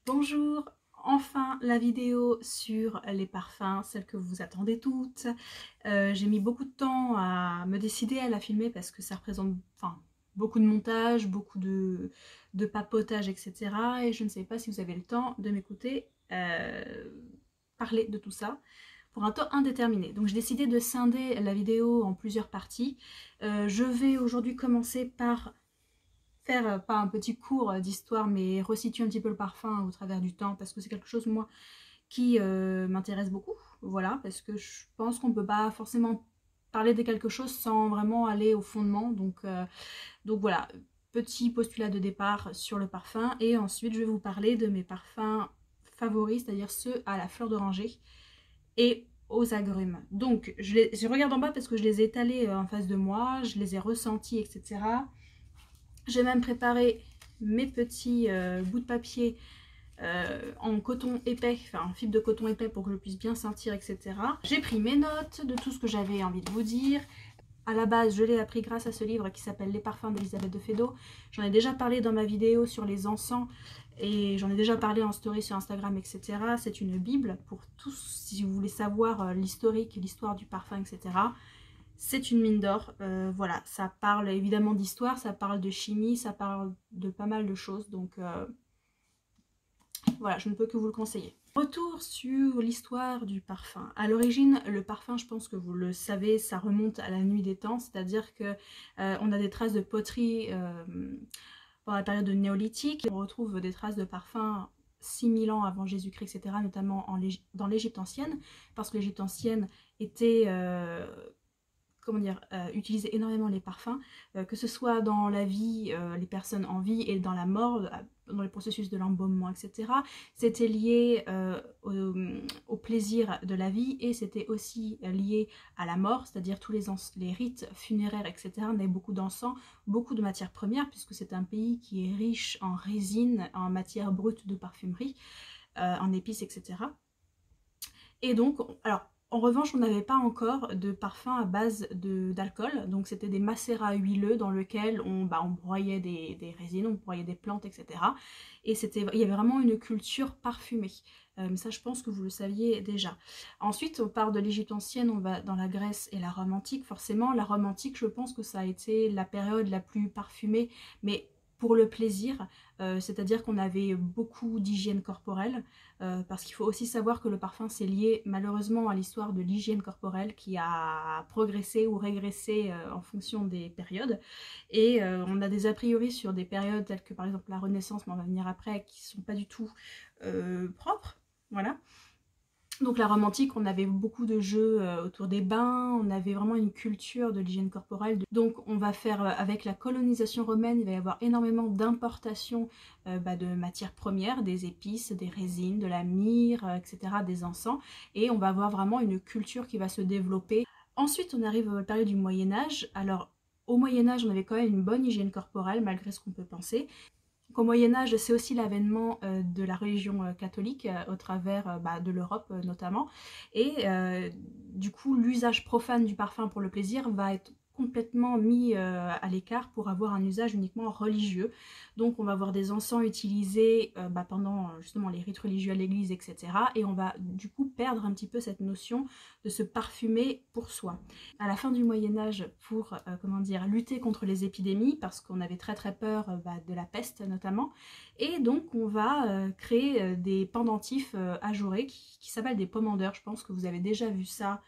Bonjour, enfin la vidéo sur les parfums, celle que vous attendez toutes. J'ai mis beaucoup de temps à me décider à la filmer parce que ça représente beaucoup de montage, beaucoup de papotage, etc. Et je ne sais pas si vous avez le temps de m'écouter parler de tout ça pour un temps indéterminé. Donc j'ai décidé de scinder la vidéo en plusieurs parties. Je vais aujourd'hui commencer par faire pas un petit cours d'histoire mais resituer un petit peu le parfum au travers du temps parce que c'est quelque chose moi qui m'intéresse beaucoup, voilà, parce que je pense qu'on peut pas forcément parler de quelque chose sans vraiment aller au fondement, donc voilà, petit postulat de départ sur le parfum et ensuite je vais vous parler de mes parfums favoris, c'est-à-dire ceux à la fleur d'oranger et aux agrumes. Donc je regarde en bas parce que je les ai étalés en face de moi, je les ai ressentis, etc. J'ai même préparé mes petits bouts de papier en coton épais, enfin en fibre de coton épais pour que je puisse bien sentir, etc. J'ai pris mes notes de tout ce que j'avais envie de vous dire. À la base, je l'ai appris grâce à ce livre qui s'appelle Les parfums d'Elisabeth de Feydeau. J'en ai déjà parlé dans ma vidéo sur les encens et j'en ai déjà parlé en story sur Instagram, etc. C'est une bible pour tous, si vous voulez savoir l'historique, l'histoire du parfum, etc. C'est une mine d'or, voilà, ça parle évidemment d'histoire, ça parle de chimie, ça parle de pas mal de choses, donc voilà, je ne peux que vous le conseiller. Retour sur l'histoire du parfum. À l'origine, le parfum, je pense que vous le savez, ça remonte à la nuit des temps, c'est-à-dire que on a des traces de poterie pendant la période néolithique, on retrouve des traces de parfum 6000 ans avant Jésus-Christ, etc., notamment dans l'Égypte ancienne, parce que l'Égypte ancienne était comment dire, utiliser énormément les parfums, que ce soit dans la vie, les personnes en vie et dans la mort, dans le processus de l'embaumement, etc. C'était lié au plaisir de la vie et c'était aussi lié à la mort, c'est-à-dire tous les rites funéraires, etc. On avait beaucoup d'encens, beaucoup de matières premières, puisque c'est un pays qui est riche en résine, en matières brutes de parfumerie, en épices, etc. Et donc, alors, en revanche, on n'avait pas encore de parfum à base d'alcool, donc c'était des macérats huileux dans lesquels on broyait des résines, on broyait des plantes, etc. Et il y avait vraiment une culture parfumée. Ça, je pense que vous le saviez déjà. Ensuite, on part de l'Égypte ancienne, on va dans la Grèce et la Rome antique. Forcément, la Rome antique, je pense que ça a été la période la plus parfumée, mais pour le plaisir, c'est-à-dire qu'on avait beaucoup d'hygiène corporelle, parce qu'il faut aussi savoir que le parfum c'est lié malheureusement à l'histoire de l'hygiène corporelle qui a progressé ou régressé en fonction des périodes, et on a des a priori sur des périodes telles que par exemple la Renaissance, mais on va venir après, qui sont pas du tout propres, voilà. Donc la Rome antique, on avait beaucoup de jeux autour des bains, on avait vraiment une culture de l'hygiène corporelle. Donc on va faire, avec la colonisation romaine, il va y avoir énormément d'importations de matières premières, des épices, des résines, de la myrrhe, etc., des encens. Et on va avoir vraiment une culture qui va se développer. Ensuite, on arrive à la période du Moyen-Âge. Alors, au Moyen-Âge, on avait quand même une bonne hygiène corporelle, malgré ce qu'on peut penser. Au Moyen-Âge, c'est aussi l'avènement de la religion catholique au travers de l'Europe notamment. Et du coup, l'usage profane du parfum pour le plaisir va être complètement mis à l'écart pour avoir un usage uniquement religieux. Donc on va avoir des encens utilisés pendant justement les rites religieux à l'église, etc. Et on va du coup perdre un petit peu cette notion de se parfumer pour soi. À la fin du Moyen-Âge, pour comment dire, lutter contre les épidémies, parce qu'on avait très très peur de la peste notamment, et donc on va créer des pendentifs ajourés qui s'appellent des pomandeurs. Je pense que vous avez déjà vu ça,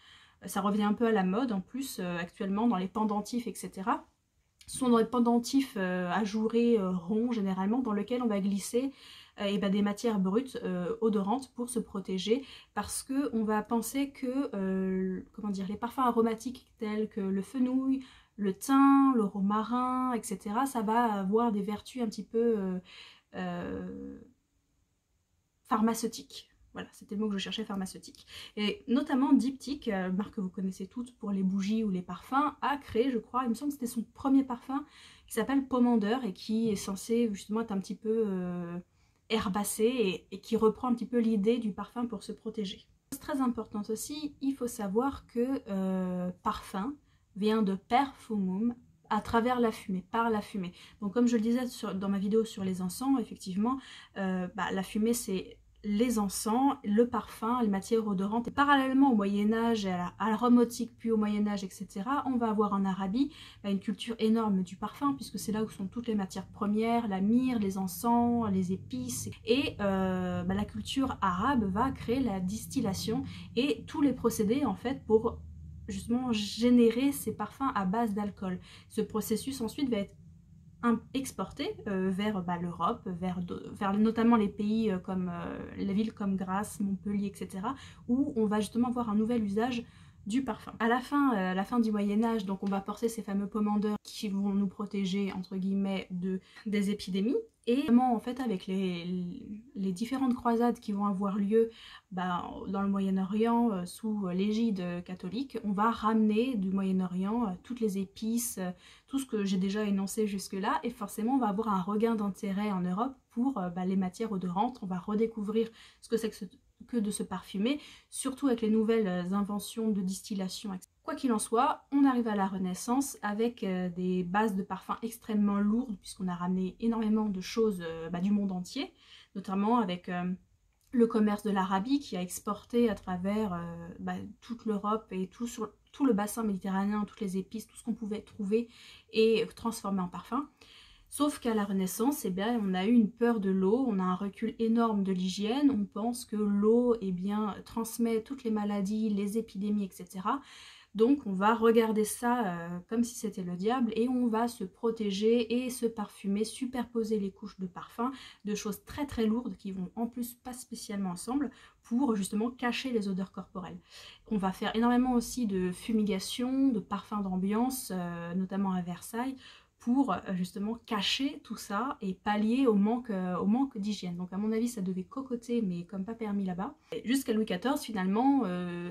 ça revient un peu à la mode en plus actuellement dans les pendentifs, etc. Ce sont des pendentifs ajourés ronds généralement dans lesquels on va glisser des matières brutes odorantes pour se protéger, parce que on va penser que comment dire, les parfums aromatiques tels que le fenouil, le thym, le romarin, etc., ça va avoir des vertus un petit peu euh, pharmaceutiques. Voilà, c'était le mot que je cherchais, pharmaceutique. Et notamment Diptyque, marque que vous connaissez toutes pour les bougies ou les parfums, a créé, je crois, il me semble que c'était son premier parfum, qui s'appelle Pomandeur et qui est censé justement être un petit peu herbacé et qui reprend un petit peu l'idée du parfum pour se protéger. Chose très importante aussi, il faut savoir que parfum vient de perfumum, à travers la fumée, par la fumée. Donc comme je le disais dans ma vidéo sur les encens, effectivement, la fumée c'est les encens, le parfum, les matières odorantes. Et parallèlement au Moyen-Âge, à la Rome antique, puis au Moyen-Âge, etc., on va avoir en Arabie une culture énorme du parfum, puisque c'est là où sont toutes les matières premières, la myrrhe, les encens, les épices. Et la culture arabe va créer la distillation et tous les procédés, en fait, pour justement générer ces parfums à base d'alcool. Ce processus ensuite va être exporté vers l'Europe, vers notamment les pays comme les villes comme Grasse, Montpellier, etc., où on va justement avoir un nouvel usage du parfum. À la fin du Moyen-Âge, donc on va porter ces fameux pommandeurs qui vont nous protéger, entre guillemets, des épidémies. Et vraiment, en fait, avec les différentes croisades qui vont avoir lieu dans le Moyen-Orient sous l'égide catholique, on va ramener du Moyen-Orient toutes les épices, tout ce que j'ai déjà énoncé jusque-là, et forcément on va avoir un regain d'intérêt en Europe pour les matières odorantes. On va redécouvrir ce que c'est que de se parfumer, surtout avec les nouvelles inventions de distillation, etc. Quoi qu'il en soit, on arrive à la Renaissance avec des bases de parfums extrêmement lourdes, puisqu'on a ramené énormément de choses du monde entier, notamment avec le commerce de l'Arabie qui a exporté à travers toute l'Europe et tout le bassin méditerranéen, toutes les épices, tout ce qu'on pouvait trouver et transformer en parfum. Sauf qu'à la Renaissance, on a eu une peur de l'eau, on a un recul énorme de l'hygiène, on pense que l'eau transmet toutes les maladies, les épidémies, etc. Donc on va regarder ça comme si c'était le diable et on va se protéger et se parfumer, superposer les couches de parfum, de choses très très lourdes qui vont en plus pas spécialement ensemble pour justement cacher les odeurs corporelles. On va faire énormément aussi de fumigation, de parfums d'ambiance, notamment à Versailles, pour justement cacher tout ça et pallier au manque d'hygiène. Donc à mon avis ça devait cocoter mais comme pas permis là-bas. Jusqu'à Louis XIV finalement,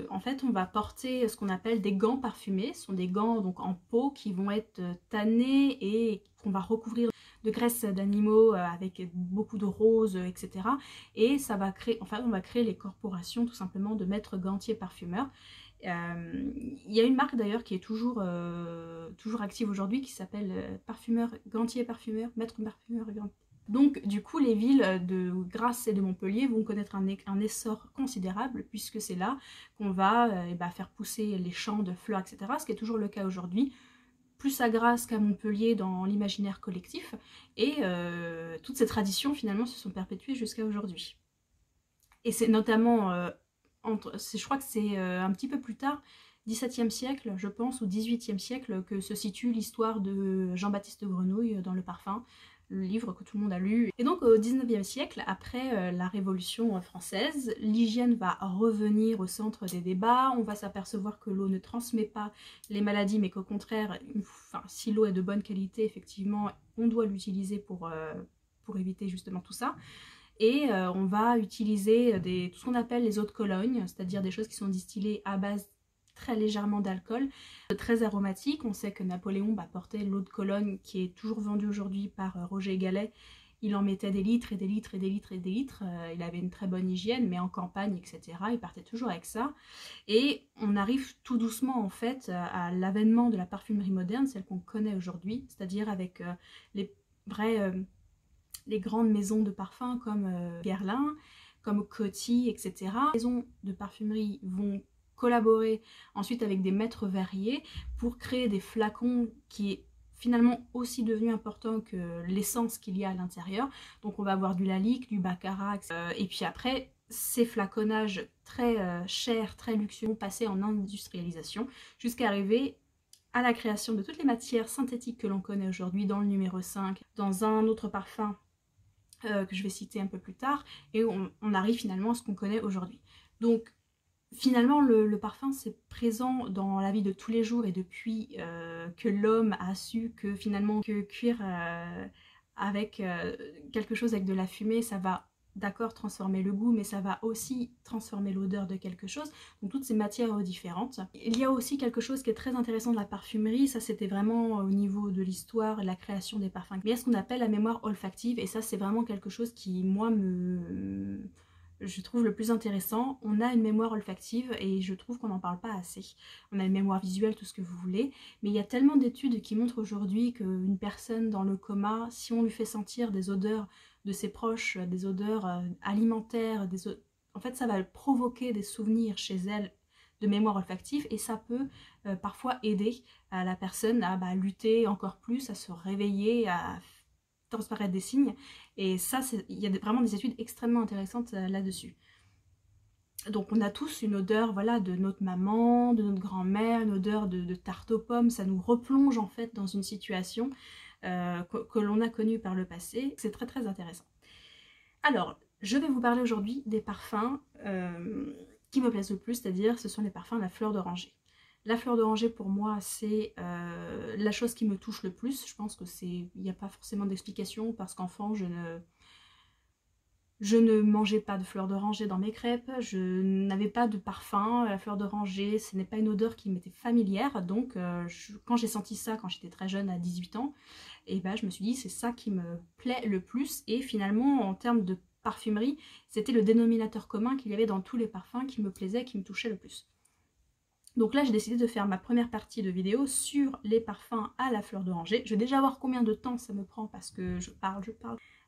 en fait on va porter ce qu'on appelle des gants parfumés. Ce sont des gants donc en peau qui vont être tannés et qu'on va recouvrir de graisse d'animaux avec beaucoup de roses, etc. Et ça va créer, enfin on va créer les corporations tout simplement de maîtres gantiers parfumeurs. Il y a une marque d'ailleurs qui est toujours active aujourd'hui qui s'appelle Parfumeur, Gantier Parfumeur, Maître Parfumeur Gantier. Donc du coup les villes de Grasse et de Montpellier vont connaître un essor considérable puisque c'est là qu'on va faire pousser les champs de fleurs, etc. Ce qui est toujours le cas aujourd'hui, plus à Grasse qu'à Montpellier dans l'imaginaire collectif. Et toutes ces traditions finalement se sont perpétuées jusqu'à aujourd'hui. Et c'est notamment je crois que c'est un petit peu plus tard, 17e siècle, je pense, ou 18e siècle, que se situe l'histoire de Jean-Baptiste Grenouille dans le parfum, le livre que tout le monde a lu. Et donc au 19e siècle, après la Révolution française, l'hygiène va revenir au centre des débats. On va s'apercevoir que l'eau ne transmet pas les maladies, mais qu'au contraire, si l'eau est de bonne qualité, effectivement, on doit l'utiliser pour éviter justement tout ça. Et on va utiliser tout ce qu'on appelle les eaux de Cologne, c'est-à-dire des choses qui sont distillées à base très légèrement d'alcool, très aromatiques. On sait que Napoléon portait l'eau de Cologne qui est toujours vendue aujourd'hui par Roger Gallet. Il en mettait des litres et des litres et des litres et des litres. Il avait une très bonne hygiène, mais en campagne, etc. Il partait toujours avec ça. Et on arrive tout doucement en fait à l'avènement de la parfumerie moderne, celle qu'on connaît aujourd'hui, c'est-à-dire avec les vrais... les grandes maisons de parfums comme Guerlain, comme Coty, etc. Les maisons de parfumerie vont collaborer ensuite avec des maîtres verriers pour créer des flacons qui est finalement aussi devenu important que l'essence qu'il y a à l'intérieur. Donc on va avoir du Lalique, du Baccarat, et puis après ces flaconnages très chers, très luxueux vont passer en industrialisation jusqu'à arriver à la création de toutes les matières synthétiques que l'on connaît aujourd'hui dans le numéro 5, dans un autre parfum que je vais citer un peu plus tard, et on arrive finalement à ce qu'on connaît aujourd'hui. Donc finalement le parfum c'est présent dans la vie de tous les jours, et depuis que l'homme a su que finalement que cuire avec quelque chose avec de la fumée, ça va d'accord transformer le goût, mais ça va aussi transformer l'odeur de quelque chose, donc toutes ces matières différentes. Il y a aussi quelque chose qui est très intéressant de la parfumerie, ça c'était vraiment au niveau de l'histoire et la création des parfums. Il y a ce qu'on appelle la mémoire olfactive, et ça c'est vraiment quelque chose qui moi je trouve le plus intéressant. On a une mémoire olfactive et je trouve qu'on n'en parle pas assez. On a une mémoire visuelle, tout ce que vous voulez, mais il y a tellement d'études qui montrent aujourd'hui qu'une personne dans le coma, si on lui fait sentir des odeurs de ses proches, des odeurs alimentaires, en fait ça va provoquer des souvenirs chez elle de mémoire olfactive et ça peut parfois aider la personne à lutter encore plus, à se réveiller, à transparaître des signes. Et ça, il y a vraiment des études extrêmement intéressantes là-dessus. Donc on a tous une odeur, voilà, de notre maman, de notre grand-mère, une odeur de tarte aux pommes. Ça nous replonge en fait dans une situation que l'on a connue par le passé. C'est très très intéressant. Alors, je vais vous parler aujourd'hui des parfums qui me plaisent le plus, c'est-à-dire ce sont les parfums de la fleur d'oranger. La fleur d'oranger pour moi c'est la chose qui me touche le plus. Je pense que il n'y a pas forcément d'explication parce qu'enfant je ne mangeais pas de fleur d'oranger dans mes crêpes, je n'avais pas de parfum. La fleur d'oranger, ce n'est pas une odeur qui m'était familière, donc quand j'ai senti ça quand j'étais très jeune à 18 ans, et ben, je me suis dit c'est ça qui me plaît le plus. Et finalement en termes de parfumerie, c'était le dénominateur commun qu'il y avait dans tous les parfums qui me plaisaient, qui me touchaient le plus. Donc là j'ai décidé de faire ma première partie de vidéo sur les parfums à la fleur d'oranger. Je vais déjà voir combien de temps ça me prend parce que je parle.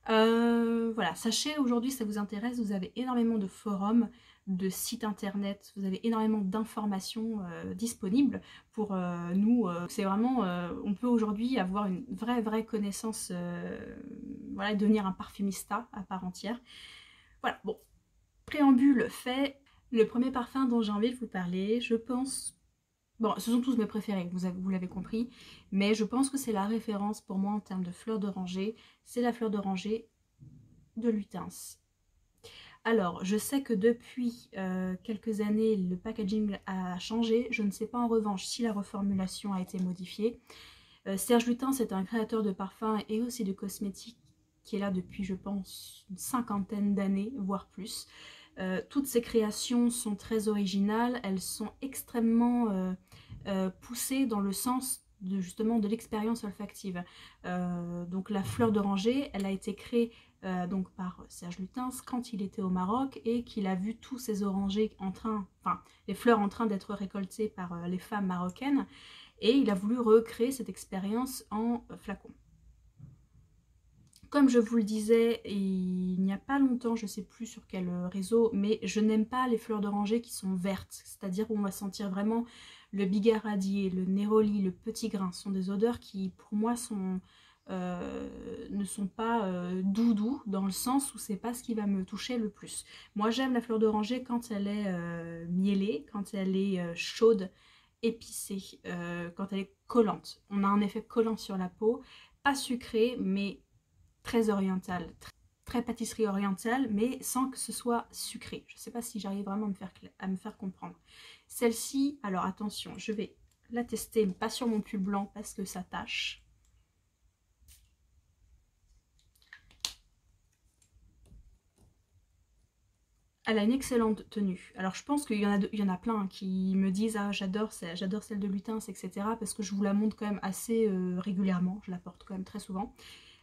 Voilà, sachez aujourd'hui si ça vous intéresse, vous avez énormément de forums, de sites internet, vous avez énormément d'informations disponibles pour nous. C'est vraiment, on peut aujourd'hui avoir une vraie connaissance, voilà, et devenir un parfumista à part entière. Voilà, bon, préambule fait. Le premier parfum dont j'ai envie de vous parler, je pense... Bon, ce sont tous mes préférés, vous l'avez compris, mais je pense que c'est la référence pour moi en termes de fleur d'oranger. C'est la fleur d'oranger de Lutens. Alors, je sais que depuis quelques années, le packaging a changé. Je ne sais pas en revanche si la reformulation a été modifiée. Serge Lutens est un créateur de parfums et aussi de cosmétiques qui est là depuis, je pense, une cinquantaine d'années, voire plus. Toutes ces créations sont très originales, elles sont extrêmement poussées dans le sens justement de l'expérience olfactive. Donc la fleur d'oranger, elle a été créée donc par Serge Lutens quand il était au Maroc et qu'il a vu tous ces orangers les fleurs en train d'être récoltées par les femmes marocaines, et il a voulu recréer cette expérience en flacon. Comme je vous le disais il n'y a pas longtemps, je ne sais plus sur quel réseau, mais je n'aime pas les fleurs d'oranger qui sont vertes, c'est-à-dire où on va sentir vraiment le bigaradier, le néroli, le petit grain. Ce sont des odeurs qui pour moi ne sont pas doudou, dans le sens où c'est pas ce qui va me toucher le plus. Moi j'aime la fleur d'oranger quand elle est miellée, quand elle est chaude, épicée, quand elle est collante. On a un effet collant sur la peau, pas sucré mais très orientale, très pâtisserie orientale, mais sans que ce soit sucré. Je ne sais pas si j'arrive vraiment à me faire comprendre. Celle-ci, alors attention, je vais la tester, mais pas sur mon pull blanc parce que ça tâche. Elle a une excellente tenue. Alors je pense qu'il y en a plein qui me disent « Ah, j'adore celle de Lutens, etc. » parce que je vous la montre quand même assez régulièrement. Je la porte quand même très souvent.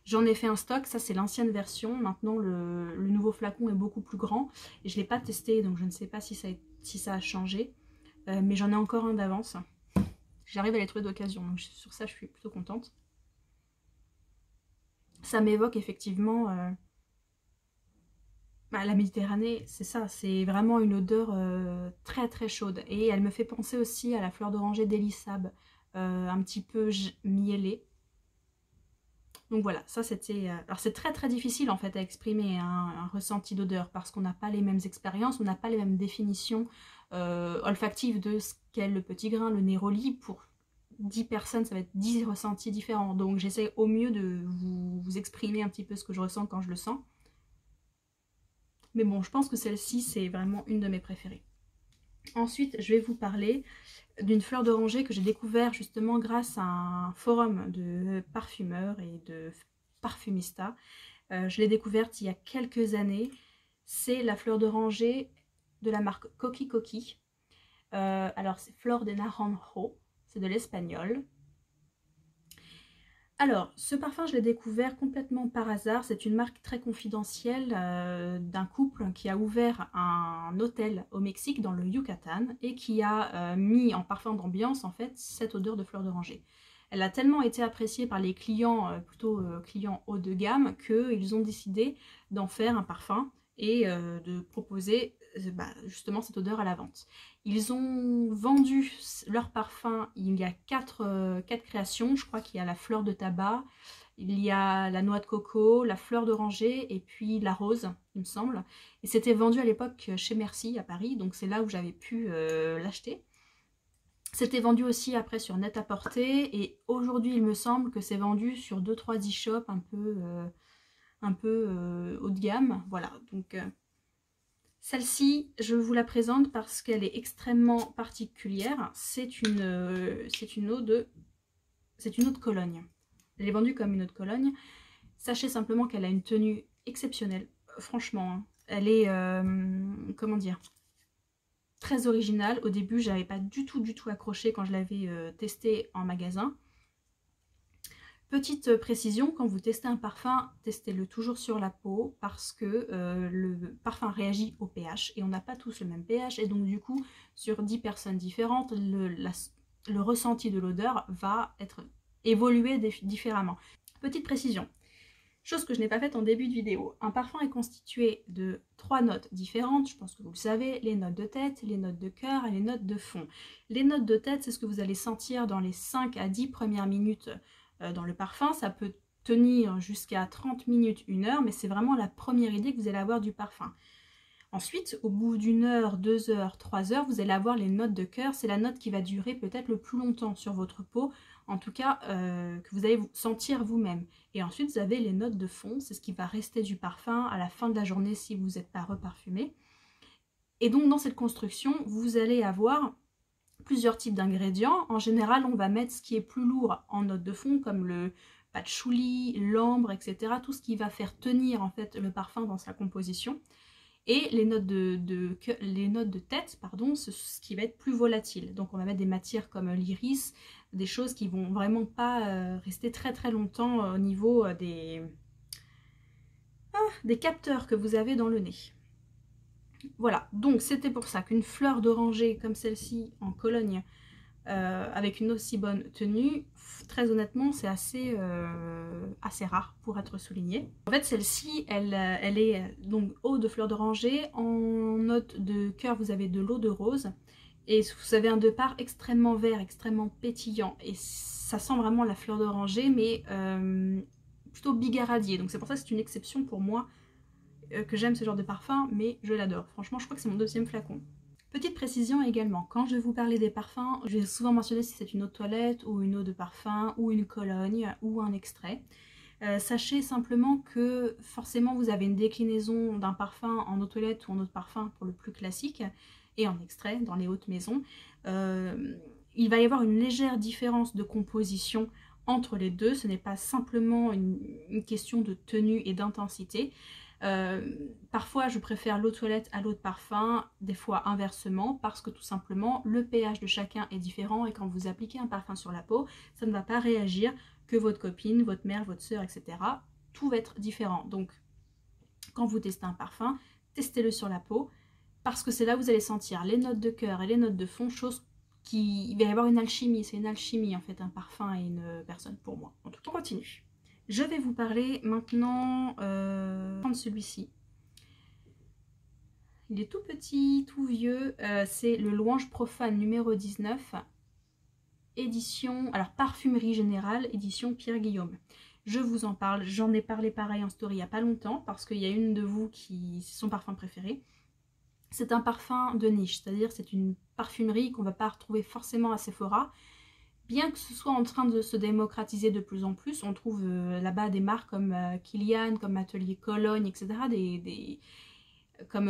J'en ai fait un stock, ça c'est l'ancienne version. Maintenant le nouveau flacon est beaucoup plus grand. Et je ne l'ai pas testé, donc je ne sais pas si ça a changé. Mais j'en ai encore un d'avance. J'arrive à les trouver d'occasion, donc sur ça je suis plutôt contente. Ça m'évoque effectivement... la Méditerranée, c'est ça, c'est vraiment une odeur très chaude. Et elle me fait penser aussi à la fleur d'oranger d'Elisab, un petit peu miellée. Donc voilà, ça c'était... alors c'est très difficile en fait à exprimer un ressenti d'odeur parce qu'on n'a pas les mêmes expériences, on n'a pas les mêmes définitions olfactives de ce qu'est le petit grain, le néroli. Pour 10 personnes, ça va être 10 ressentis différents. Donc j'essaie au mieux de vous exprimer un petit peu ce que je ressens quand je le sens. Mais bon, je pense que celle-ci, c'est vraiment une de mes préférées. Ensuite, je vais vous parler d'une fleur d'oranger que j'ai découvert justement grâce à un forum de parfumeurs et de parfumistas. Je l'ai découverte il y a quelques années. C'est la fleur d'oranger de la marque Coqui Coqui. Alors, c'est Flor de Naranjo, c'est de l'espagnol. Alors, ce parfum, je l'ai découvert complètement par hasard. C'est une marque très confidentielle d'un couple qui a ouvert un hôtel au Mexique, dans le Yucatan, et qui a mis en parfum d'ambiance, en fait, cette odeur de fleur d'oranger. Elle a tellement été appréciée par les clients, plutôt clients haut de gamme, qu'ils ont décidé d'en faire un parfum et de proposer justement cette odeur à la vente. Ils ont vendu leur parfum, il y a quatre créations, je crois qu'il y a la fleur de tabac, il y a la noix de coco, la fleur d'oranger et puis la rose, il me semble. Et c'était vendu à l'époque chez Merci à Paris, donc c'est là où j'avais pu l'acheter. C'était vendu aussi après sur Net-à-Porter et aujourd'hui il me semble que c'est vendu sur 2-3 e-shops un peu haut de gamme. Voilà, donc celle-ci, je vous la présente parce qu'elle est extrêmement particulière. C'est une eau de Cologne. Elle est vendue comme une eau de Cologne. Sachez simplement qu'elle a une tenue exceptionnelle. Franchement, hein. Elle est, comment dire, très originale. Au début, je n'avais pas du tout accroché quand je l'avais testé en magasin. Petite précision, quand vous testez un parfum, testez-le toujours sur la peau parce que le parfum réagit au pH et on n'a pas tous le même pH et donc du coup, sur 10 personnes différentes, le ressenti de l'odeur va évoluer différemment. Petite précision, chose que je n'ai pas faite en début de vidéo, un parfum est constitué de 3 notes différentes, je pense que vous le savez, les notes de tête, les notes de cœur et les notes de fond. Les notes de tête, c'est ce que vous allez sentir dans les 5 à 10 premières minutes dans le parfum. Ça peut tenir jusqu'à 30 minutes, 1 heure, mais c'est vraiment la première idée que vous allez avoir du parfum. Ensuite, au bout d'1 heure, 2 heures, 3 heures, vous allez avoir les notes de cœur. C'est la note qui va durer peut-être le plus longtemps sur votre peau, en tout cas que vous allez sentir vous-même. Et ensuite, vous avez les notes de fond, c'est ce qui va rester du parfum à la fin de la journée si vous n'êtes pas reparfumé. Et donc dans cette construction, vous allez avoir plusieurs types d'ingrédients. En général, on va mettre ce qui est plus lourd en note de fond, comme le patchouli, l'ambre, etc. Tout ce qui va faire tenir en fait le parfum dans sa composition. Et les notes de tête, pardon, ce qui va être plus volatile. Donc on va mettre des matières comme l'iris, des choses qui vont vraiment pas rester très longtemps au niveau des capteurs que vous avez dans le nez. Voilà, donc c'était pour ça qu'une fleur d'oranger comme celle-ci en Cologne, avec une aussi bonne tenue, très honnêtement c'est assez rare pour être souligné. En fait celle-ci elle est donc eau de fleur d'oranger, en note de cœur vous avez de l'eau de rose et vous avez un de part extrêmement vert, extrêmement pétillant et ça sent vraiment la fleur d'oranger mais plutôt bigaradier, donc c'est pour ça que c'est une exception pour moi que j'aime ce genre de parfum, mais je l'adore. Franchement, je crois que c'est mon 2e flacon. Petite précision également, quand je vais vous parler des parfums, je vais souvent mentionner si c'est une eau de toilette ou une eau de parfum ou une cologne ou un extrait. Sachez simplement que forcément vous avez une déclinaison d'un parfum en eau de toilette ou en eau de parfum pour le plus classique et en extrait dans les hautes maisons. Il va y avoir une légère différence de composition entre les deux, ce n'est pas simplement une question de tenue et d'intensité. Parfois je préfère l'eau de toilette à l'eau de parfum, des fois inversement, parce que tout simplement le pH de chacun est différent et quand vous appliquez un parfum sur la peau, ça ne va pas réagir que votre copine, votre mère, votre soeur, etc. Tout va être différent. Donc quand vous testez un parfum, testez-le sur la peau, parce que c'est là où vous allez sentir les notes de cœur et les notes de fond, chose qui... Il va y avoir une alchimie, c'est une alchimie en fait, un parfum et une personne pour moi. En tout cas, on continue. Je vais vous parler maintenant de celui-ci. Il est tout petit, tout vieux. C'est le Louange Profane numéro 19. Édition, alors Parfumerie Générale, édition Pierre Guillaume. Je vous en parle, j'en ai parlé pareil en story il n'y a pas longtemps, parce qu'il y a une de vous qui... c'est son parfum préféré. C'est un parfum de niche, c'est-à-dire c'est une parfumerie qu'on ne va pas retrouver forcément à Sephora. Bien que ce soit en train de se démocratiser de plus en plus, on trouve là-bas des marques comme Kilian, comme Atelier Cologne, etc. Comme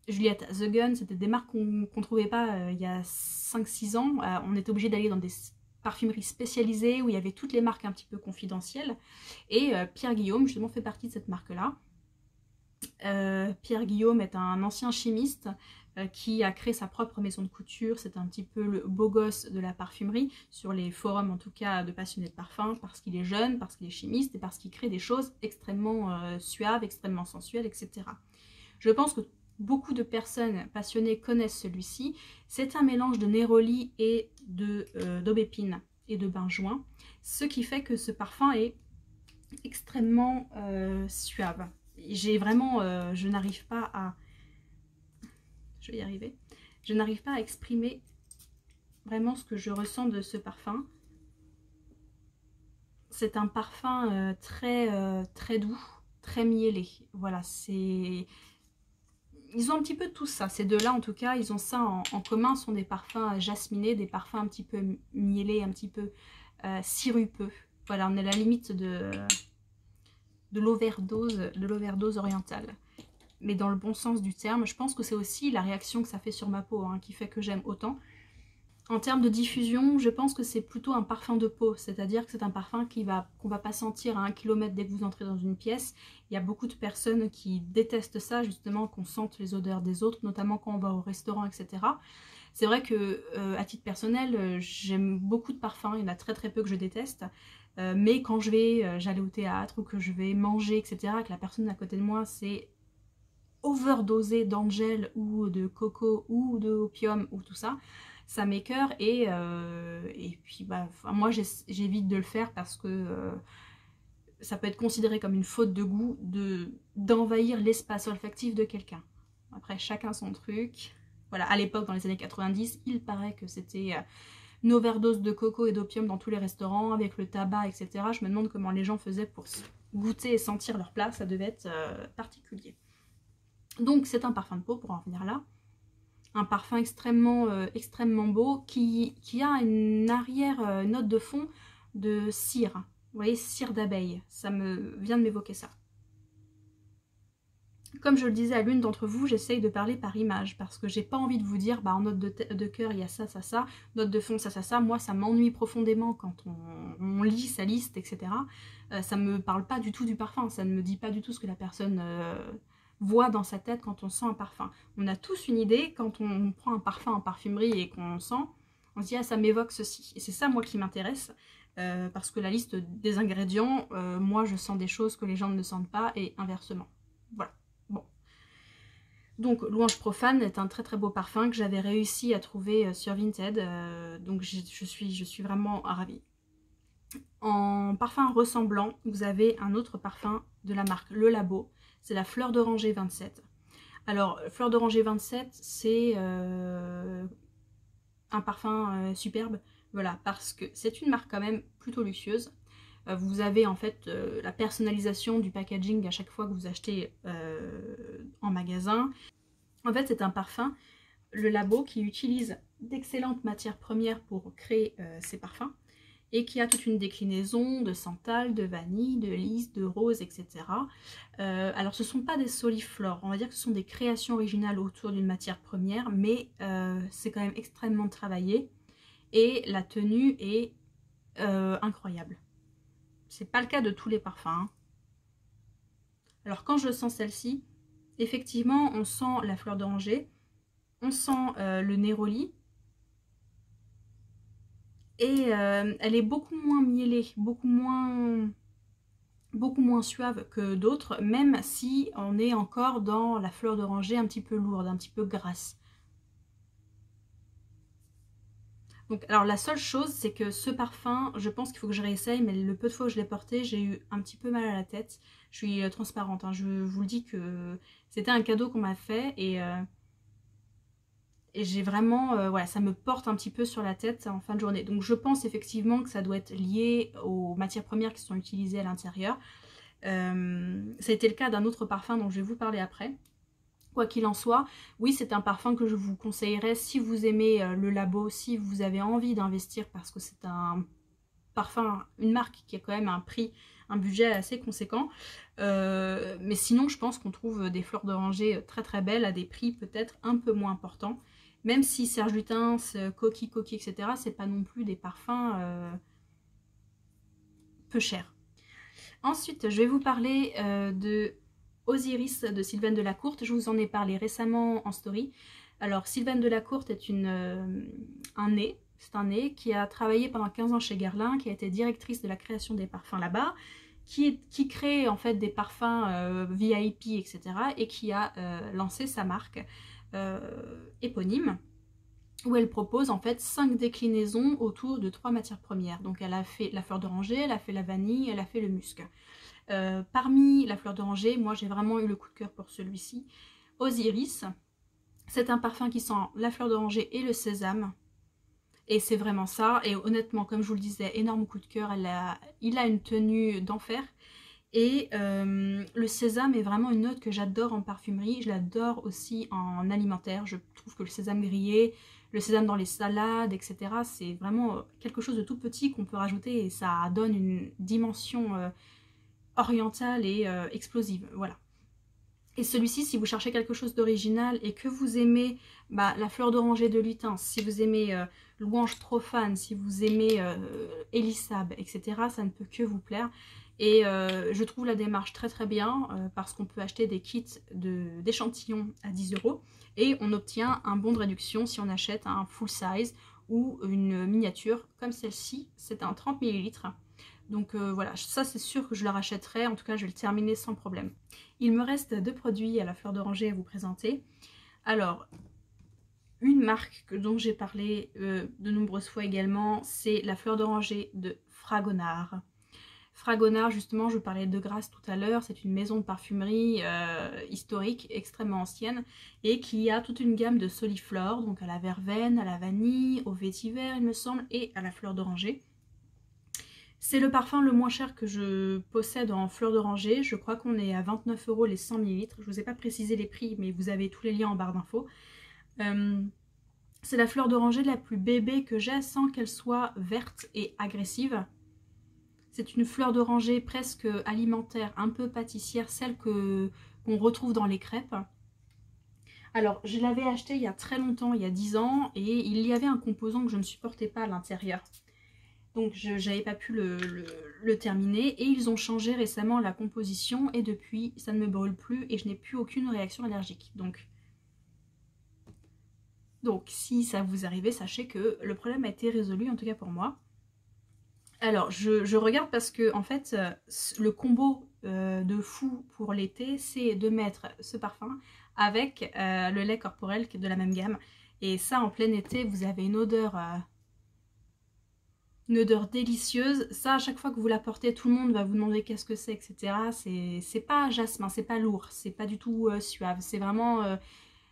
Juliette The Gun, c'était des marques qu'on ne trouvait pas il y a 5-6 ans. On était obligé d'aller dans des parfumeries spécialisées où il y avait toutes les marques un petit peu confidentielles. Et Pierre Guillaume, justement, fait partie de cette marque-là. Pierre Guillaume est un ancien chimiste qui a créé sa propre maison de couture. C'est un petit peu le beau gosse de la parfumerie, sur les forums en tout cas de passionnés de parfum, parce qu'il est jeune, parce qu'il est chimiste et parce qu'il crée des choses extrêmement suaves, extrêmement sensuelles, etc. Je pense que beaucoup de personnes passionnées connaissent celui-ci. C'est un mélange de néroli et d'aubépine et de benjoin, ce qui fait que ce parfum est extrêmement suave. J'ai vraiment, je n'arrive pas à, je vais y arriver, je n'arrive pas à exprimer vraiment ce que je ressens de ce parfum. C'est un parfum très doux, très miellé. Voilà, c'est... Ils ont un petit peu tout ça, ces deux-là en tout cas, ils ont ça en commun, ce sont des parfums jasminés, des parfums un petit peu miellés, un petit peu sirupeux. Voilà, on est à la limite de l'overdose orientale. Mais dans le bon sens du terme, je pense que c'est aussi la réaction que ça fait sur ma peau hein, qui fait que j'aime autant. En termes de diffusion, je pense que c'est plutôt un parfum de peau, c'est-à-dire que c'est un parfum qu'on va pas sentir à 1 km dès que vous entrez dans une pièce. Il y a beaucoup de personnes qui détestent ça, justement, qu'on sente les odeurs des autres, notamment quand on va au restaurant, etc. C'est vrai que, à titre personnel, j'aime beaucoup de parfums, il y en a très peu que je déteste. Mais quand j'allais au théâtre ou que je vais manger, etc., que la personne à côté de moi, c'est overdosé d'angel ou de coco ou de opium ou tout ça, ça m'écœure et puis bah, moi j'évite de le faire parce que ça peut être considéré comme une faute de goût d'envahir l'espace olfactif de quelqu'un. Après chacun son truc. Voilà, à l'époque dans les années 90, il paraît que c'était une overdose de coco et d'opium dans tous les restaurants avec le tabac, etc. Je me demande comment les gens faisaient pour goûter et sentir leur plat, ça devait être particulier. Donc c'est un parfum de peau pour en revenir là. Un parfum extrêmement beau qui a une arrière note de fond de cire. Vous voyez, cire d'abeille. Ça me vient de m'évoquer ça. Comme je le disais à l'une d'entre vous, j'essaye de parler par image parce que j'ai pas envie de vous dire bah en note de cœur il y a ça, note de fond ça. Moi ça m'ennuie profondément quand on lit sa liste, etc. Ça me parle pas du tout du parfum, ça ne me dit pas du tout ce que la personne voit dans sa tête quand on sent un parfum. On a tous une idée quand on prend un parfum en parfumerie et qu'on sent, on se dit ah ça m'évoque ceci. Et c'est ça moi qui m'intéresse. Parce que la liste des ingrédients, moi je sens des choses que les gens ne sentent pas et inversement. Voilà. Bon. Donc Louange Profane est un très beau parfum que j'avais réussi à trouver sur Vinted. Donc je suis vraiment ravie. En parfum ressemblant, vous avez un autre parfum de la marque Le Labo. C'est la Fleur d'Oranger 27. Alors, Fleur d'Oranger 27, c'est un parfum superbe. Voilà, parce que c'est une marque quand même plutôt luxueuse. Vous avez en fait la personnalisation du packaging à chaque fois que vous achetez en magasin. En fait, c'est un parfum, le Labo, qui utilise d'excellentes matières premières pour créer ces parfums et qui a toute une déclinaison de santal, de vanille, de lys, de rose, etc. Alors ce ne sont pas des soliflores, on va dire que ce sont des créations originales autour d'une matière première, mais c'est quand même extrêmement travaillé et la tenue est incroyable. C'est pas le cas de tous les parfums. Hein. Alors quand je sens celle-ci, effectivement on sent la fleur d'oranger, on sent le néroli, et elle est beaucoup moins miellée, beaucoup moins suave que d'autres, même si on est encore dans la fleur d'oranger un petit peu lourde, un petit peu grasse. Donc, alors la seule chose, c'est que ce parfum, je pense qu'il faut que je réessaye, mais le peu de fois que je l'ai porté, j'ai eu un petit peu mal à la tête. Je suis transparente, hein, je vous le dis que c'était un cadeau qu'on m'a fait et j'ai vraiment, voilà, ça me porte un petit peu sur la tête en fin de journée. Donc je pense effectivement que ça doit être lié aux matières premières qui sont utilisées à l'intérieur. Ça a été le cas d'un autre parfum dont je vais vous parler après. Quoi qu'il en soit, oui, c'est un parfum que je vous conseillerais si vous aimez le Labo, si vous avez envie d'investir, parce que c'est un parfum, une marque qui a quand même un prix, un budget assez conséquent. Mais sinon, je pense qu'on trouve des fleurs d'oranger très belles à des prix peut-être un peu moins importants. Même si Serge Lutens, Coqui, etc., c'est pas non plus des parfums peu chers. Ensuite, je vais vous parler de Osiris de Sylvaine Delacourte. Je vous en ai parlé récemment en story. Alors Sylvaine Delacourte est un nez. C'est un nez qui a travaillé pendant 15 ans chez Guerlain, qui a été directrice de la création des parfums là-bas, qui crée en fait des parfums VIP, etc. et qui a lancé sa marque éponyme, où elle propose en fait 5 déclinaisons autour de 3 matières premières. Donc elle a fait la fleur d'oranger, elle a fait la vanille, elle a fait le musc. Parmi la fleur d'oranger, moi j'ai vraiment eu le coup de cœur pour celui-ci. Osiris, c'est un parfum qui sent la fleur d'oranger et le sésame. Et c'est vraiment ça. Et honnêtement, comme je vous le disais, énorme coup de cœur. Il a une tenue d'enfer. Et le sésame est vraiment une note que j'adore en parfumerie. Je l'adore aussi en alimentaire. Je trouve que le sésame grillé, le sésame dans les salades, etc. c'est vraiment quelque chose de tout petit qu'on peut rajouter. Et ça donne une dimension orientale et explosive. Voilà. Et celui-ci, si vous cherchez quelque chose d'original et que vous aimez la fleur d'oranger de lutin, si vous aimez louange profane, si vous aimez Élissab, etc., ça ne peut que vous plaire. Et je trouve la démarche très très bien parce qu'on peut acheter des kits d'échantillons à 10 € et on obtient un bon de réduction si on achète un full size ou une miniature comme celle-ci. C'est un 30 ml. Donc voilà, ça c'est sûr que je le rachèterai, en tout cas je vais le terminer sans problème. Il me reste 2 produits à la fleur d'oranger à vous présenter. Alors, une marque dont j'ai parlé de nombreuses fois également, c'est la fleur d'oranger de Fragonard. Fragonard, justement, je parlais de Grasse tout à l'heure, c'est une maison de parfumerie historique, extrêmement ancienne, et qui a toute une gamme de soliflores, donc à la verveine, à la vanille, au vétiver il me semble, et à la fleur d'oranger. C'est le parfum le moins cher que je possède en fleur d'oranger. Je crois qu'on est à 29 € les 100 ml. Je ne vous ai pas précisé les prix, mais vous avez tous les liens en barre d'infos. C'est la fleur d'oranger la plus bébé que j'ai sans qu'elle soit verte et agressive. C'est une fleur d'oranger presque alimentaire, un peu pâtissière, celle qu'on retrouve dans les crêpes. Alors, je l'avais acheté il y a très longtemps, il y a 10 ans, et il y avait un composant que je ne supportais pas à l'intérieur. Donc je n'avais pas pu le terminer et ils ont changé récemment la composition et depuis ça ne me brûle plus et je n'ai plus aucune réaction allergique. Donc si ça vous arrivait, sachez que le problème a été résolu, en tout cas pour moi. Alors je regarde parce que en fait le combo de fou pour l'été, c'est de mettre ce parfum avec le lait corporel qui est de la même gamme. Et ça en plein été, vous avez une odeur délicieuse. Ça, à chaque fois que vous la portez, tout le monde va vous demander qu'est-ce que c'est, etc. C'est pas jasmin, c'est pas lourd, c'est pas du tout suave. C'est vraiment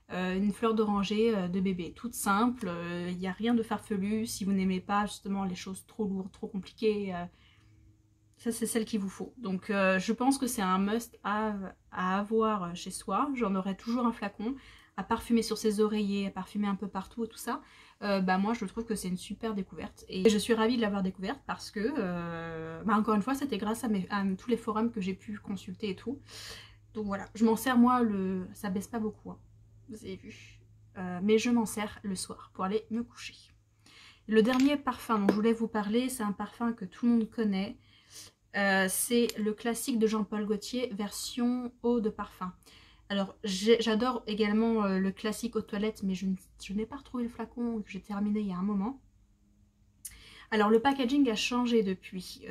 une fleur d'oranger de bébé, toute simple. Il n'y a rien de farfelu. Si vous n'aimez pas justement les choses trop lourdes, trop compliquées, ça c'est celle qu'il vous faut. Donc je pense que c'est un must à avoir chez soi. J'en aurai toujours un flacon à parfumer sur ses oreillers, à parfumer un peu partout et tout ça. Moi je trouve que c'est une super découverte et je suis ravie de l'avoir découverte parce que encore une fois c'était grâce à tous les forums que j'ai pu consulter et tout. Donc voilà, je m'en sers moi, ça baisse pas beaucoup, hein, vous avez vu, mais je m'en sers le soir pour aller me coucher. Le dernier parfum dont je voulais vous parler, c'est un parfum que tout le monde connaît, c'est le classique de Jean-Paul Gaultier version eau de parfum. Alors, j'adore également le classique aux toilettes, mais je n'ai pas retrouvé le flacon que j'ai terminé il y a un moment. Alors, le packaging a changé depuis.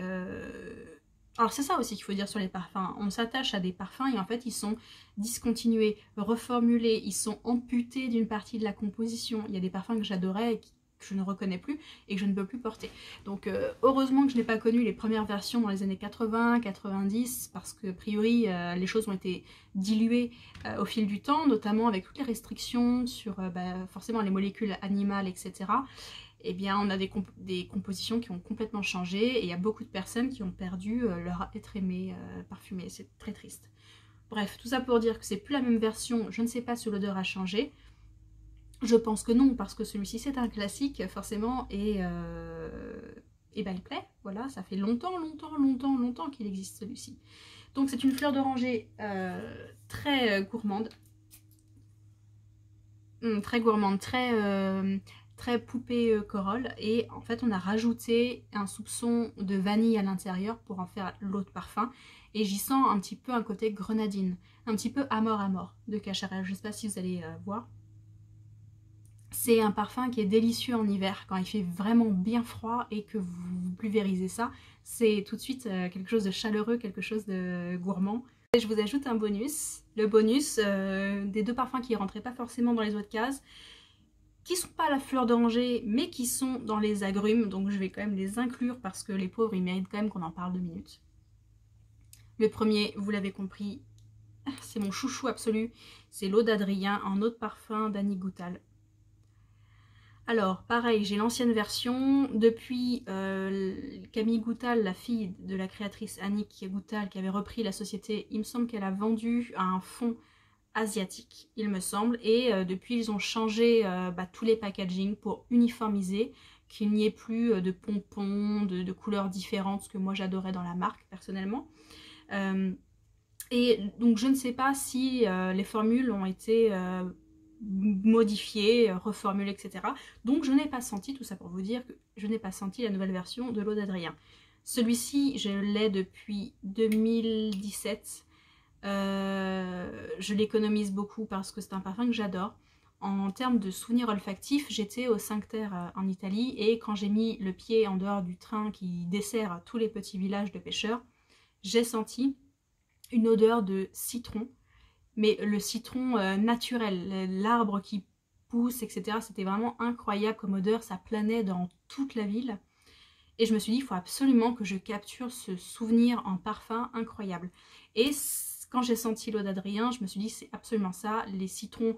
Alors, c'est ça aussi qu'il faut dire sur les parfums. On s'attache à des parfums et en fait, ils sont discontinués, reformulés, ils sont amputés d'une partie de la composition. Il y a des parfums que j'adorais et que je ne reconnais plus et que je ne peux plus porter. Donc heureusement que je n'ai pas connu les premières versions dans les années 80, 90 parce que a priori les choses ont été diluées au fil du temps, notamment avec toutes les restrictions sur forcément les molécules animales, etc. Eh bien on a des compositions qui ont complètement changé et il y a beaucoup de personnes qui ont perdu leur être aimé parfumé. C'est très triste. Bref, tout ça pour dire que c'est plus la même version, je ne sais pas si l'odeur a changé. Je pense que non, parce que celui-ci c'est un classique forcément et il plaît, voilà, ça fait longtemps qu'il existe celui-ci. Donc c'est une fleur d'oranger très gourmande, très très poupée corolle, et en fait on a rajouté un soupçon de vanille à l'intérieur pour en faire l'eau de parfum, et j'y sens un petit peu un côté grenadine, un petit peu Amor de Cacharel, je ne sais pas si vous allez voir. C'est un parfum qui est délicieux en hiver, quand il fait vraiment bien froid et que vous pulvérisez ça, c'est tout de suite quelque chose de chaleureux, quelque chose de gourmand. Et je vous ajoute un bonus, le bonus des 2 parfums qui ne rentraient pas forcément dans les autres cases, qui sont pas à la fleur d'oranger, mais qui sont dans les agrumes, donc je vais quand même les inclure parce que les pauvres, ils méritent quand même qu'on en parle 2 minutes. Le premier, vous l'avez compris, c'est mon chouchou absolu, c'est l'eau d'Adrien en eau de parfum d'Annie Goutal. Alors, pareil, j'ai l'ancienne version, depuis Camille Goutal, la fille de la créatrice Annick Goutal, qui avait repris la société, il me semble qu'elle a vendu à un fonds asiatique, il me semble, et depuis ils ont changé tous les packaging pour uniformiser, qu'il n'y ait plus de pompons, de couleurs différentes, ce que moi j'adorais dans la marque personnellement. Et donc je ne sais pas si les formules ont été modifiées, reformulées, etc. Donc je n'ai pas senti, tout ça pour vous dire que je n'ai pas senti la nouvelle version de l'eau d'Adrien. Celui-ci, je l'ai depuis 2017. Je l'économise beaucoup parce que c'est un parfum que j'adore. En termes de souvenirs olfactifs, j'étais au 5 Terre en Italie, et quand j'ai mis le pied en dehors du train qui dessert tous les petits villages de pêcheurs, j'ai senti une odeur de citron, mais le citron naturel, l'arbre qui pousse, etc. C'était vraiment incroyable comme odeur, ça planait dans toute la ville. Et je me suis dit, il faut absolument que je capture ce souvenir en parfum incroyable. Et quand j'ai senti l'eau d'Adrien, je me suis dit, c'est absolument ça, les citrons.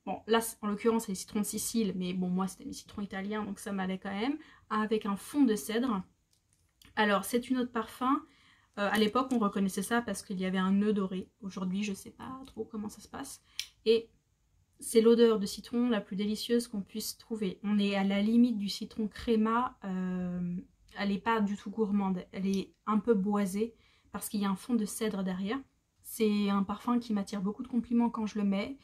Bon, là, en l'occurrence, c'est les citrons de Sicile, mais bon, moi, c'était mes citrons italiens, donc ça m'allait quand même, avec un fond de cèdre. Alors, c'est une eau de parfum. À l'époque, on reconnaissait ça parce qu'il y avait un nœud doré. Aujourd'hui, je ne sais pas trop comment ça se passe. Et c'est l'odeur de citron la plus délicieuse qu'on puisse trouver. On est à la limite du citron créma. Elle n'est pas du tout gourmande. Elle est un peu boisée parce qu'il y a un fond de cèdre derrière. C'est un parfum qui m'attire beaucoup de compliments quand je le mets.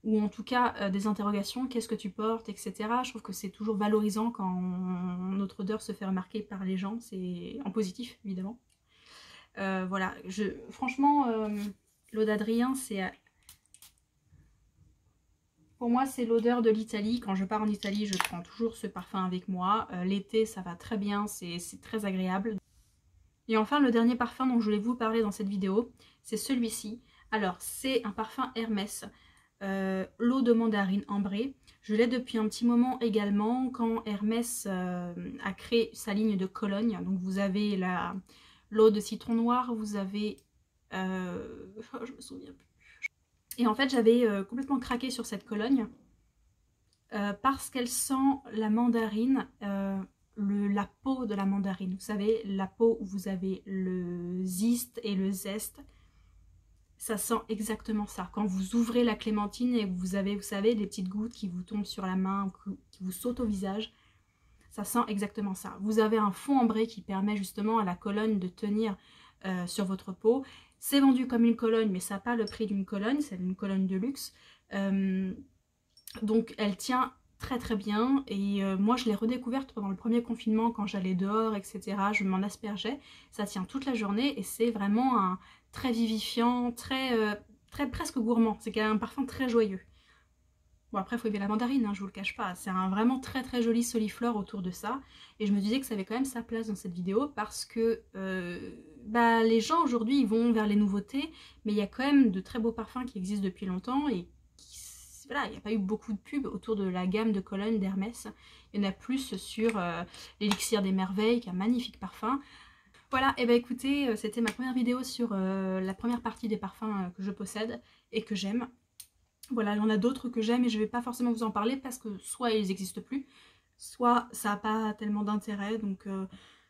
Ou en tout cas des interrogations, qu'est-ce que tu portes, etc. Je trouve que c'est toujours valorisant quand notre odeur se fait remarquer par les gens. C'est en positif, évidemment. Voilà, franchement, l'eau d'Adrien, c'est... Pour moi, c'est l'odeur de l'Italie. Quand je pars en Italie, je prends toujours ce parfum avec moi. L'été, ça va très bien, c'est très agréable. Et enfin, le dernier parfum dont je voulais vous parler dans cette vidéo, c'est celui-ci. Alors, c'est un parfum Hermès, l'eau de mandarine ambrée. Je l'ai depuis un petit moment également, quand Hermès a créé sa ligne de Cologne. Donc, vous avez l'eau de citron noir, vous avez... je me souviens plus. Et en fait, j'avais complètement craqué sur cette Cologne parce qu'elle sent la mandarine, la peau de la mandarine. Vous savez, la peau où vous avez le zeste et le zeste. Ça sent exactement ça. Quand vous ouvrez la clémentine et vous avez, vous savez, des petites gouttes qui vous tombent sur la main, qui vous sautent au visage, ça sent exactement ça. Vous avez un fond ambré qui permet justement à la Cologne de tenir sur votre peau. C'est vendu comme une Cologne, mais ça n'a pas le prix d'une Cologne, c'est une Cologne de luxe. Donc elle tient très très bien, et moi je l'ai redécouverte pendant le premier confinement quand j'allais dehors, etc. Je m'en aspergeais, ça tient toute la journée et c'est vraiment un très vivifiant, très presque gourmand. C'est quand même un parfum très joyeux. Bon, après il faut aimer la mandarine, hein, je vous le cache pas, c'est un vraiment très très joli soliflore autour de ça, et je me disais que ça avait quand même sa place dans cette vidéo parce que les gens aujourd'hui ils vont vers les nouveautés, mais il y a quand même de très beaux parfums qui existent depuis longtemps, et voilà, il n'y a pas eu beaucoup de pubs autour de la gamme de Cologne d'Hermès. Il y en a plus sur l'Élixir des Merveilles, qui est un magnifique parfum. Voilà, et écoutez, c'était ma première vidéo sur la première partie des parfums que je possède et que j'aime. Voilà, il y en a d'autres que j'aime et je ne vais pas forcément vous en parler parce que soit ils n'existent plus, soit ça n'a pas tellement d'intérêt, donc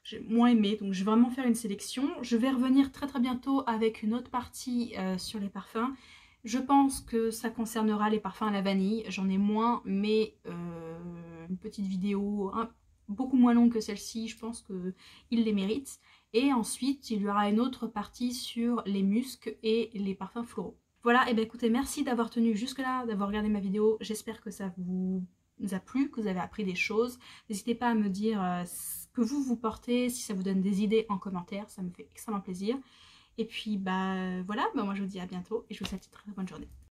j'ai moins aimé. Donc je vais vraiment faire une sélection. Je vais revenir très très bientôt avec une autre partie sur les parfums. Je pense que ça concernera les parfums à la vanille. J'en ai moins, mais une petite vidéo beaucoup moins longue que celle-ci, je pense qu'ils les méritent. Et ensuite, il y aura une autre partie sur les muscs et les parfums floraux. Voilà, et bien écoutez, merci d'avoir tenu jusque là, d'avoir regardé ma vidéo. J'espère que ça vous a plu, que vous avez appris des choses. N'hésitez pas à me dire ce que vous portez, si ça vous donne des idées en commentaire, ça me fait extrêmement plaisir. Et puis bah voilà, bah, moi je vous dis à bientôt et je vous souhaite une très bonne journée.